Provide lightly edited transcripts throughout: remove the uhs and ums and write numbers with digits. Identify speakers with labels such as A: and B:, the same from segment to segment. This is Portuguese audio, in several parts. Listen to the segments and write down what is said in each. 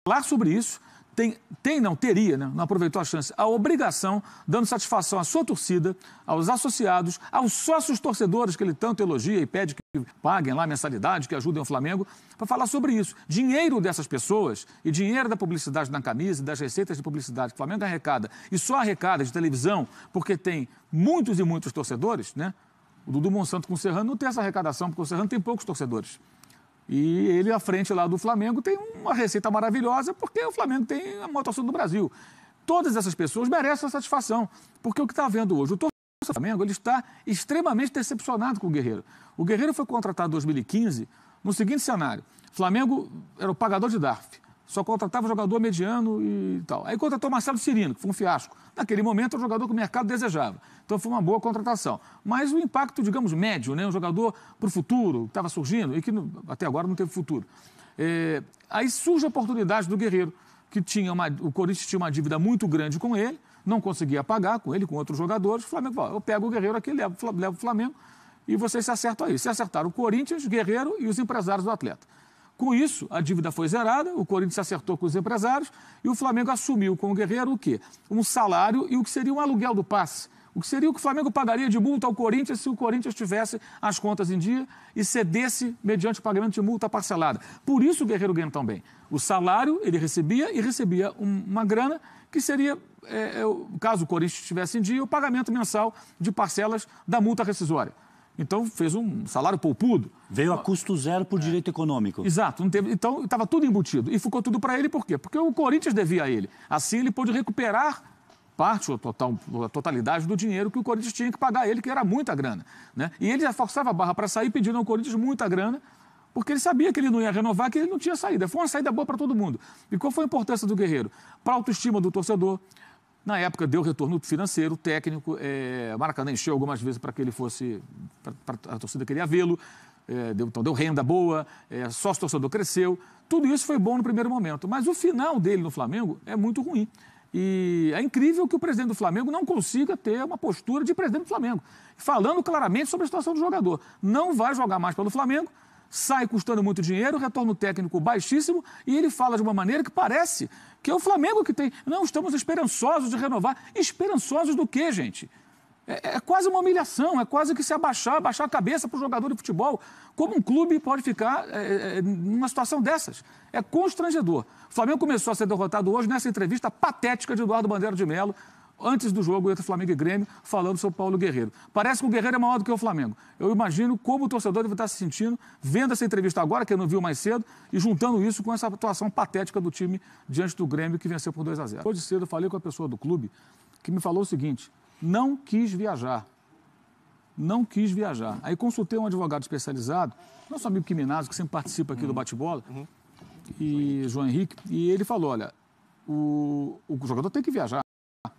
A: falar sobre isso, teria, né, não aproveitou a chance, a obrigação, dando satisfação à sua torcida, aos associados, aos sócios torcedores que ele tanto elogia e pede que paguem lá a mensalidade, que ajudem o Flamengo, para falar sobre isso. Dinheiro dessas pessoas e dinheiro da publicidade na camisa, das receitas de publicidade que o Flamengo arrecada, e só arrecada de televisão, porque tem muitos e muitos torcedores, né? O Dudu Monsanto com o Serrano não tem essa arrecadação, porque o Serrano tem poucos torcedores. E ele, à frente lá do Flamengo, tem uma receita maravilhosa, porque o Flamengo tem a maior torcida do Brasil. Todas essas pessoas merecem essa satisfação, porque o que está havendo hoje, o torcedor do Flamengo, ele está extremamente decepcionado com o Guerreiro. O Guerreiro foi contratado em 2015 no seguinte cenário: o Flamengo era o pagador de DARF, só contratava jogador mediano e tal. Aí contratou Marcelo Cirino, que foi um fiasco. Naquele momento, era o jogador que o mercado desejava. Então, foi uma boa contratação. Mas o impacto, digamos, médio, né? Um jogador para o futuro, que estava surgindo e que até agora não teve futuro. Aí surge a oportunidade do Guerreiro, que o Corinthians tinha uma dívida muito grande com ele, não conseguia pagar com ele, com outros jogadores. O Flamengo falou: eu pego o Guerreiro aqui, levo o Flamengo e vocês se acertam aí. Se acertaram o Corinthians, Guerreiro e os empresários do atleta. Com isso, a dívida foi zerada, o Corinthians se acertou com os empresários e o Flamengo assumiu com o Guerreiro o quê? Um salário e o que seria um aluguel do passe. O que seria o que o Flamengo pagaria de multa ao Corinthians se o Corinthians tivesse as contas em dia e cedesse mediante o pagamento de multa parcelada. Por isso o Guerreiro ganha tão bem. O salário ele recebia e recebia uma grana que seria, caso o Corinthians estivesse em dia, o pagamento mensal de parcelas da multa rescisória. Então, fez um salário poupudo.
B: Veio a custo zero por direito econômico.
A: Exato. Não teve, então, estava tudo embutido. E ficou tudo para ele por quê? Porque o Corinthians devia a ele. Assim, ele pôde recuperar parte, ou a totalidade do dinheiro que o Corinthians tinha que pagar a ele, que era muita grana, né? E ele já forçava a barra para sair, pedindo ao Corinthians muita grana, porque ele sabia que ele não ia renovar, que ele não tinha saída. Foi uma saída boa para todo mundo. E qual foi a importância do Guerreiro? Para a autoestima do torcedor. Na época, deu retorno financeiro, técnico, Maracanã encheu algumas vezes para que ele fosse, para a torcida queria vê-lo, então deu renda boa, sócio-torcedor cresceu, tudo isso foi bom no primeiro momento, mas o final dele no Flamengo é muito ruim. E é incrível que o presidente do Flamengo não consiga ter uma postura de presidente do Flamengo, falando claramente sobre a situação do jogador. Não vai jogar mais pelo Flamengo, sai custando muito dinheiro, retorno técnico baixíssimo, e ele fala de uma maneira que parece que é o Flamengo que tem. Não, estamos esperançosos de renovar. Esperançosos do quê, gente? É quase uma humilhação, é quase que se abaixar a cabeça para o jogador de futebol. Como um clube pode ficar numa situação dessas? É constrangedor. O Flamengo começou a ser derrotado hoje nessa entrevista patética de Eduardo Bandeira de Mello, antes do jogo entre Flamengo e Grêmio, falando sobre Paulo Guerreiro. Parece que o Guerreiro é maior do que o Flamengo. Eu imagino como o torcedor deve estar se sentindo, vendo essa entrevista agora, que eu não viu mais cedo, e juntando isso com essa atuação patética do time diante do Grêmio, que venceu por 2-0. Hoje cedo eu falei com a pessoa do clube, que me falou o seguinte: não quis viajar. Não quis viajar. Aí consultei um advogado especializado, nosso amigo Quiminazo, que sempre participa aqui do bate-bola, e João Henrique, e ele falou: olha, o jogador tem que viajar.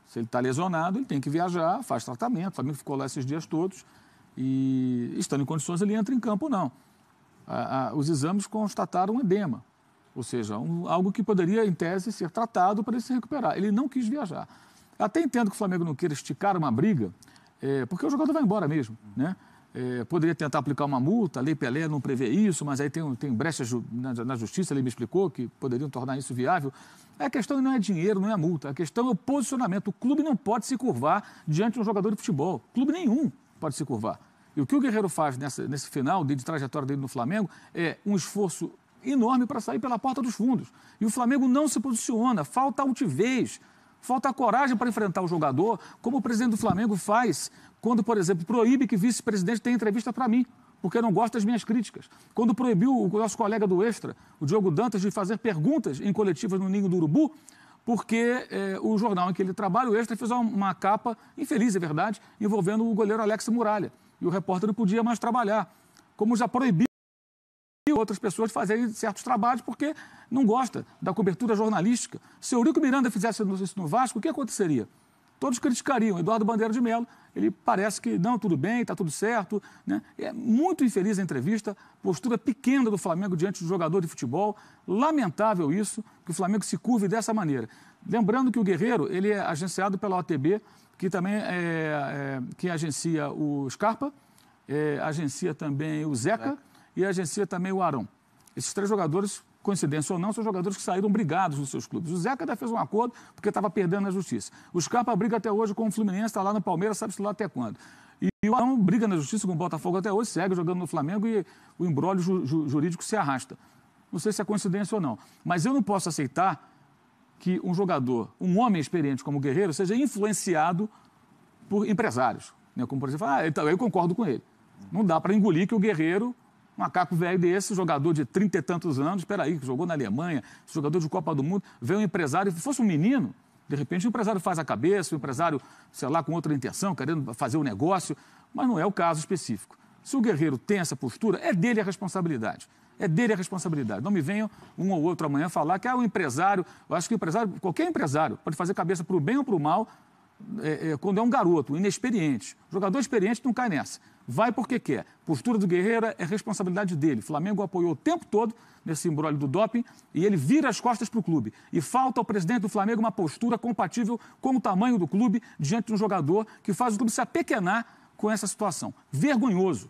A: Se ele está lesionado, ele tem que viajar, faz tratamento. O Flamengo ficou lá esses dias todos e, estando em condições, ele entra em campo, não. Os exames constataram um edema, ou seja, algo que poderia, em tese, ser tratado para ele se recuperar. Ele não quis viajar. Até entendo que o Flamengo não queira esticar uma briga, porque o jogador vai embora mesmo, né? Poderia tentar aplicar uma multa, a Lei Pelé não prevê isso, mas aí tem brechas na justiça, ele me explicou que poderiam tornar isso viável. A questão não é dinheiro, não é multa, a questão é o posicionamento. O clube não pode se curvar diante de um jogador de futebol. Clube nenhum pode se curvar. E o que o Guerreiro faz nesse final de trajetória dele no Flamengo é um esforço enorme para sair pela porta dos fundos. E o Flamengo não se posiciona, falta altivez, falta coragem para enfrentar o jogador, como o presidente do Flamengo faz quando, por exemplo, proíbe que vice-presidente tenha entrevista para mim, porque não gosta das minhas críticas. Quando proibiu o nosso colega do Extra, o Diogo Dantas, de fazer perguntas em coletivas no Ninho do Urubu, porque o jornal em que ele trabalha, o Extra, fez uma capa, infeliz, é verdade, envolvendo o goleiro Alex Muralha. E o repórter não podia mais trabalhar. Como já proibiu outras pessoas de fazerem certos trabalhos porque não gosta da cobertura jornalística. Se o Eurico Miranda fizesse isso no Vasco, o que aconteceria? Todos criticariam. Eduardo Bandeira de Mello, ele parece que, não, tudo bem, está tudo certo, né? É muito infeliz a entrevista, postura pequena do Flamengo diante do jogador de futebol. Lamentável isso, que o Flamengo se curve dessa maneira. Lembrando que o Guerreiro, ele é agenciado pela OTB, que também que agencia o Scarpa, agencia também o Zeca e agencia também o Arão. Esses três jogadores coincidência ou não, são jogadores que saíram brigados dos seus clubes. O Zeca até fez um acordo porque estava perdendo na justiça. O Scarpa briga até hoje com o Fluminense, está lá no Palmeiras, sabe-se lá até quando. E o Arão briga na justiça com o Botafogo até hoje, segue jogando no Flamengo e o imbróglio jurídico se arrasta. Não sei se é coincidência ou não. Mas eu não posso aceitar que um jogador, um homem experiente como o Guerreiro, seja influenciado por empresários. Né? Como, por exemplo, eu concordo com ele. Não dá para engolir que o Guerreiro, um macaco velho desse, jogador de 30 e tantos anos, espera aí, que jogou na Alemanha, jogador de Copa do Mundo, veio um empresário, se fosse um menino, de repente o empresário faz a cabeça, o empresário, sei lá, com outra intenção, querendo fazer um negócio, mas não é o caso específico. Se o Guerreiro tem essa postura, é dele a responsabilidade. É dele a responsabilidade. Não me venham um ou outro amanhã falar que o empresário, eu acho que o empresário, qualquer empresário, pode fazer cabeça para o bem ou para o mal, quando é um garoto, inexperiente. O jogador experiente não cai nessa. Vai porque quer. Postura do Guerreiro é responsabilidade dele. O Flamengo apoiou o tempo todo nesse imbróglio do doping e ele vira as costas para o clube. E falta ao presidente do Flamengo uma postura compatível com o tamanho do clube diante de um jogador que faz o clube se apequenar com essa situação. Vergonhoso.